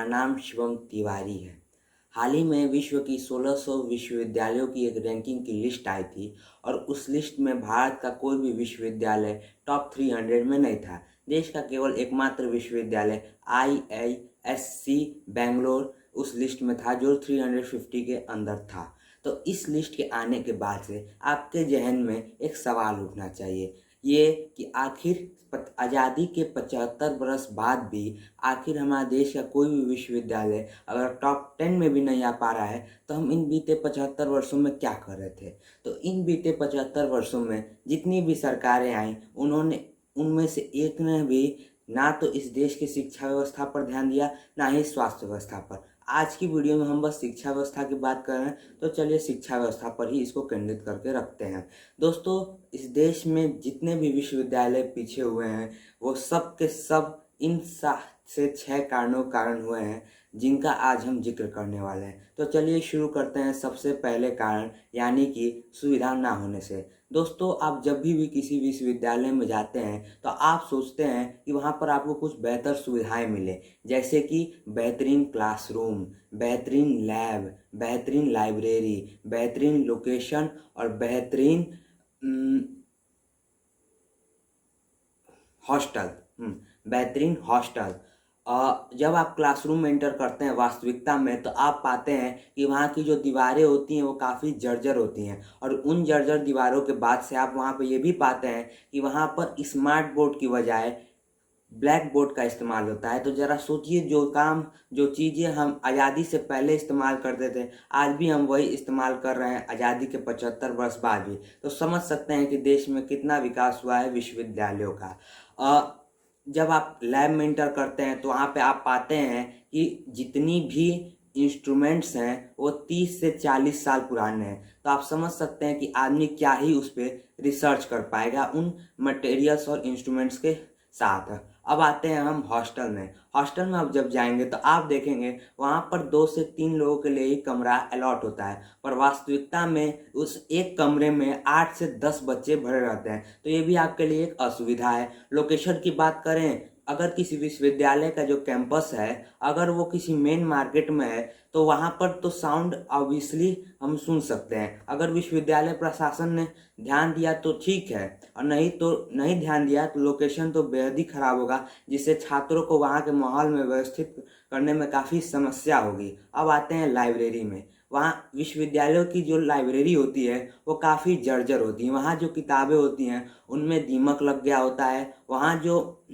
मेरा नाम शिवम तिवारी है। हाल ही में विश्व की 1600 विश्वविद्यालयों की एक रैंकिंग की लिस्ट आई थी और उस लिस्ट में भारत का कोई भी विश्वविद्यालय टॉप 300 में नहीं था। देश का केवल एकमात्र विश्वविद्यालय IISc बेंगलोर उस लिस्ट में था जो 350 के अंदर था। तो इस लिस्ट के आने के बाद से आपके जहन में एक सवाल उठना चाहिए, ये कि आखिर आज़ादी के 75 बरस बाद भी आखिर हमारे देश का कोई भी विश्वविद्यालय अगर टॉप 10 में भी नहीं आ पा रहा है तो हम इन बीते 75 वर्षों में क्या कर रहे थे। तो इन बीते 75 वर्षों में जितनी भी सरकारें आईं उन्होंने उनमें से एक ने भी ना तो इस देश की शिक्षा व्यवस्था पर ध्यान दिया, ना ही स्वास्थ्य व्यवस्था पर। आज की वीडियो में हम बस शिक्षा व्यवस्था की बात कर रहे हैं, तो चलिए शिक्षा व्यवस्था पर ही इसको केंद्रित करके रखते हैं। दोस्तों, इस देश में जितने भी विश्वविद्यालय पीछे हुए हैं वो सब के सब इन 7 से 6 कारण हुए हैं जिनका आज हम जिक्र करने वाले हैं। तो चलिए शुरू करते हैं सबसे पहले कारण, यानी कि सुविधा ना होने से। दोस्तों, आप जब भी किसी विश्वविद्यालय में जाते हैं तो आप सोचते हैं कि वहाँ पर आपको कुछ बेहतर सुविधाएं मिले, जैसे कि बेहतरीन क्लासरूम, बेहतरीन लैब, बेहतरीन लाइब्रेरी, बेहतरीन लोकेशन और बेहतरीन हॉस्टल। बेहतरीन हॉस्टल। जब आप क्लासरूम में एंटर करते हैं वास्तविकता में तो आप पाते हैं कि वहाँ की जो दीवारें होती हैं वो काफ़ी जर्जर होती हैं, और उन जर्जर दीवारों के बाद से आप वहाँ पर ये भी पाते हैं कि वहाँ पर स्मार्ट बोर्ड की बजाय ब्लैक बोर्ड का इस्तेमाल होता है। तो ज़रा सोचिए, जो चीज़ें हम आज़ादी से पहले इस्तेमाल करते थे आज भी हम वही इस्तेमाल कर रहे हैं आज़ादी के 75 वर्ष बाद भी। तो समझ सकते हैं कि देश में कितना विकास हुआ है विश्वविद्यालयों का। जब आप लैब में इंटर करते हैं तो वहाँ पे आप पाते हैं कि जितनी भी इंस्ट्रूमेंट्स हैं वो 30 से 40 साल पुराने हैं। तो आप समझ सकते हैं कि आदमी क्या ही उस पर रिसर्च कर पाएगा उन मटेरियल्स और इंस्ट्रूमेंट्स के साथ। अब आते हैं हम हॉस्टल में। हॉस्टल में आप जब जाएंगे तो आप देखेंगे वहाँ पर 2 से 3 लोगों के लिए ही कमरा अलॉट होता है, पर वास्तविकता में उस एक कमरे में 8 से 10 बच्चे भरे रहते हैं। तो ये भी आपके लिए एक असुविधा है। लोकेशन की बात करें, अगर किसी विश्वविद्यालय का जो कैंपस है अगर वो किसी मेन मार्केट में है तो वहाँ पर तो साउंड ऑब्वियसली हम सुन सकते हैं। अगर विश्वविद्यालय प्रशासन ने ध्यान दिया तो ठीक है, और नहीं ध्यान दिया तो लोकेशन तो बेहद ही खराब होगा, जिससे छात्रों को वहाँ के माहौल में व्यवस्थित करने में काफ़ी समस्या होगी। अब आते हैं लाइब्रेरी में। वहाँ विश्वविद्यालयों की जो लाइब्रेरी होती है वो काफ़ी जर्जर होती है। वहाँ जो किताबें होती हैं उनमें दीमक लग गया होता है। वहाँ जो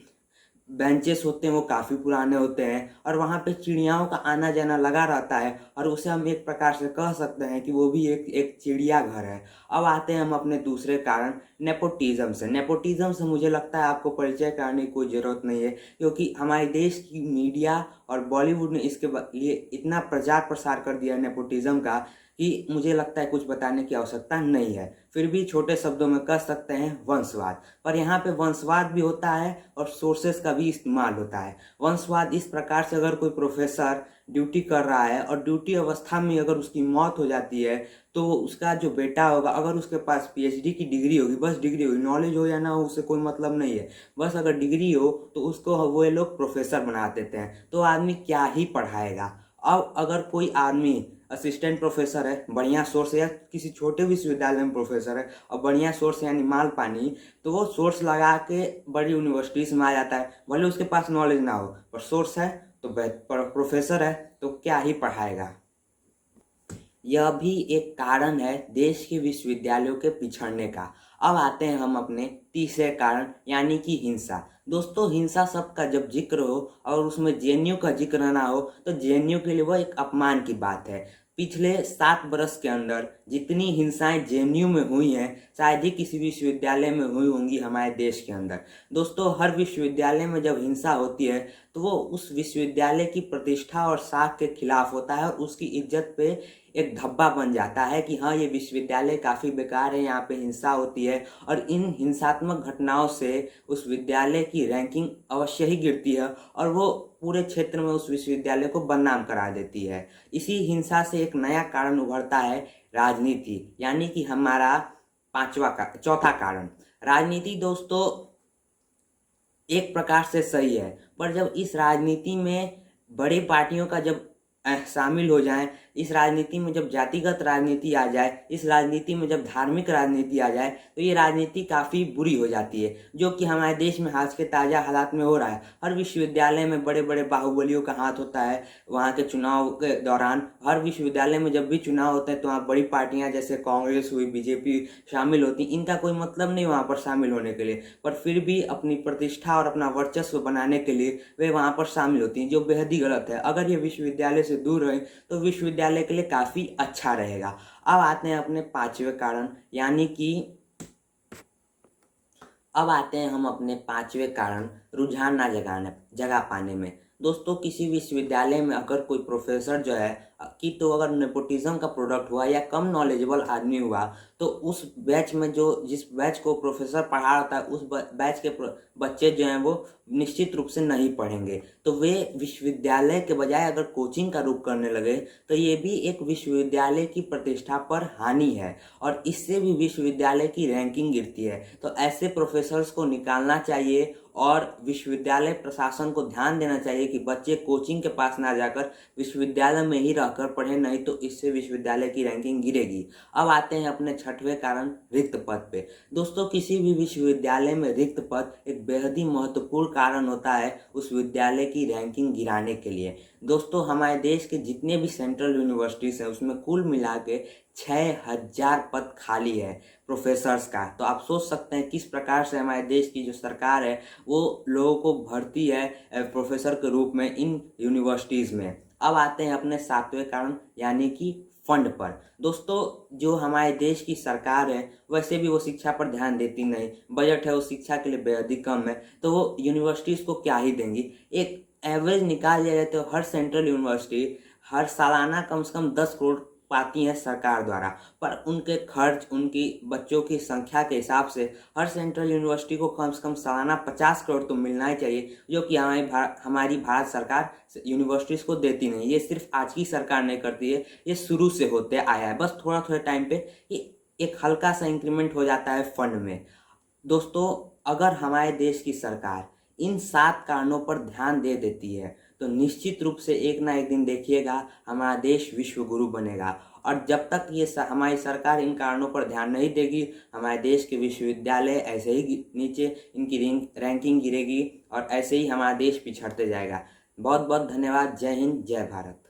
बेंचेस होते हैं वो काफ़ी पुराने होते हैं, और वहाँ पे चिड़ियाओं का आना जाना लगा रहता है, और उसे हम एक प्रकार से कह सकते हैं कि वो भी एक चिड़ियाघर है। अब आते हैं हम अपने दूसरे कारण, नेपोटिज्म से। नेपोटिज्म से मुझे लगता है आपको परिचय कराने की कोई ज़रूरत नहीं है, क्योंकि हमारे देश की मीडिया और बॉलीवुड ने इसके लिए इतना प्रचार प्रसार कर दिया नेपोटिज्म का कि मुझे लगता है कुछ बताने की आवश्यकता नहीं है। फिर भी छोटे शब्दों में कह सकते हैं वंशवाद। पर यहाँ पे वंशवाद भी होता है और सोर्सेस का भी इस्तेमाल होता है। वंशवाद इस प्रकार से, अगर कोई प्रोफेसर ड्यूटी कर रहा है और ड्यूटी अवस्था में अगर उसकी मौत हो जाती है तो उसका जो बेटा होगा, अगर उसके पास PhD की डिग्री होगी, बस डिग्री होगी, नॉलेज हो या ना हो उससे कोई मतलब नहीं है, बस अगर डिग्री हो तो उसको वो लोग प्रोफेसर बना देते हैं। तो आदमी क्या ही पढ़ाएगा। अब अगर कोई आदमी असिस्टेंट प्रोफेसर है, बढ़िया सोर्स है, या किसी छोटे विश्वविद्यालय में प्रोफेसर है और बढ़िया सोर्स यानी माल पानी, तो वो सोर्स लगा के बड़ी यूनिवर्सिटीज में आ जाता है। भले उसके पास नॉलेज ना हो पर सोर्स है तो प्रोफेसर है तो क्या ही पढ़ाएगा। यह भी एक कारण है देश के विश्वविद्यालयों के पिछड़ने का। अब आते हैं हम अपने तीसरे कारण, यानी कि हिंसा। दोस्तों, हिंसा शब्द का जब जिक्र हो और उसमें JNU का जिक्र ना हो तो JNU के लिए वह एक अपमान की बात है। पिछले 7 बरस के अंदर जितनी हिंसाएं JNU में हुई हैं शायद ही किसी विश्वविद्यालय में हुई होंगी हमारे देश के अंदर। दोस्तों, हर विश्वविद्यालय में जब हिंसा होती है तो वो उस विश्वविद्यालय की प्रतिष्ठा और साख के खिलाफ होता है, और उसकी इज्जत पे एक धब्बा बन जाता है कि हाँ, ये विश्वविद्यालय काफ़ी बेकार है, यहाँ पे हिंसा होती है, और इन हिंसात्मक घटनाओं से उस विद्यालय की रैंकिंग अवश्य ही गिरती है और वो पूरे क्षेत्र में उस विश्वविद्यालय को बदनाम करा देती है। इसी हिंसा से एक नया कारण उभरता है, राजनीति, यानी कि हमारा चौथा कारण। राजनीति दोस्तों एक प्रकार से सही है, पर जब इस राजनीति में बड़ी पार्टियों का जब शामिल हो जाएं, इस राजनीति में जब जातिगत राजनीति आ जाए, इस राजनीति में जब धार्मिक राजनीति आ जाए, तो ये राजनीति काफ़ी बुरी हो जाती है, जो कि हमारे देश में आज के ताज़ा हालात में हो रहा है। हर विश्वविद्यालय में बड़े बड़े बाहुबलियों का हाथ होता है। वहाँ के चुनाव के दौरान हर विश्वविद्यालय में जब भी चुनाव होते हैं तो वहाँ बड़ी पार्टियाँ जैसे कांग्रेस हुई, बीजेपी शामिल होती। इनका कोई मतलब नहीं वहाँ पर शामिल होने के लिए, पर फिर भी अपनी प्रतिष्ठा और अपना वर्चस्व बनाने के लिए वे वहाँ पर शामिल होती हैं, जो बेहद ही गलत है। अगर ये विश्वविद्यालय से दूर रहे तो विश्वविद्यालय के लिए काफ़ी अच्छा रहेगा। अब आते हैं अपने पांचवें कारण, यानी कि अब आते हैं हम अपने पांचवें कारण, रुझान ना जगा पाने में। दोस्तों, किसी विश्वविद्यालय में अगर कोई प्रोफेसर जो है कि तो अगर नेपोटिज्म का प्रोडक्ट हुआ या कम नॉलेजेबल आदमी हुआ, तो उस बैच में जो जिस बैच को प्रोफेसर पढ़ा रहा था उस बैच के बच्चे जो हैं वो निश्चित रूप से नहीं पढ़ेंगे। तो वे विश्वविद्यालय के बजाय अगर कोचिंग का रुख करने लगे तो ये भी एक विश्वविद्यालय की प्रतिष्ठा पर हानि है और इससे भी विश्वविद्यालय की रैंकिंग गिरती है। तो ऐसे प्रोफेसर्स को निकालना चाहिए और विश्वविद्यालय प्रशासन को ध्यान देना चाहिए कि बच्चे कोचिंग के पास ना जाकर विश्वविद्यालय में ही रहकर पढ़ें, नहीं तो इससे विश्वविद्यालय की रैंकिंग गिरेगी। अब आते हैं अपने छठवें कारण, रिक्त पद पे। दोस्तों, किसी भी विश्वविद्यालय में रिक्त पद एक बेहद ही महत्वपूर्ण कारण होता है उस विद्यालय की रैंकिंग गिराने के लिए। दोस्तों, हमारे देश के जितने भी सेंट्रल यूनिवर्सिटीज़ हैं उसमें कुल मिला के 6000 पद खाली है प्रोफेसर्स का। तो आप सोच सकते हैं किस प्रकार से हमारे देश की जो सरकार है वो लोगों को भरती है प्रोफेसर के रूप में इन यूनिवर्सिटीज़ में। अब आते हैं अपने सातवें कारण, यानी कि फंड पर। दोस्तों, जो हमारे देश की सरकार है वैसे भी वो शिक्षा पर ध्यान देती नहीं, बजट है वो शिक्षा के लिए बेहद ही कम है, तो वो यूनिवर्सिटीज़ को क्या ही देंगी। एक एवरेज निकाल लिया जाए तो हर सेंट्रल यूनिवर्सिटी हर सालाना कम से कम 10 करोड़ पाती है सरकार द्वारा, पर उनके खर्च, उनकी बच्चों की संख्या के हिसाब से हर सेंट्रल यूनिवर्सिटी को कम से कम सालाना 50 करोड़ तो मिलना ही चाहिए, जो कि हमारी भारत सरकार यूनिवर्सिटीज़ को देती नहीं। ये सिर्फ आज की सरकार नहीं करती है, ये शुरू से होते आया है। बस थोड़ा थोड़ा टाइम पे ये एक हल्का सा इंक्रीमेंट हो जाता है फंड में। दोस्तों, अगर हमारे देश की सरकार इन 7 कारणों पर ध्यान दे देती है तो निश्चित रूप से एक ना एक दिन देखिएगा हमारा देश विश्व गुरु बनेगा। और जब तक ये हमारी सरकार इन कारणों पर ध्यान नहीं देगी, हमारे देश के विश्वविद्यालय ऐसे ही नीचे इनकी रैंकिंग गिरेगी और ऐसे ही हमारा देश पिछड़ते जाएगा। बहुत बहुत धन्यवाद। जय हिंद, जय भारत।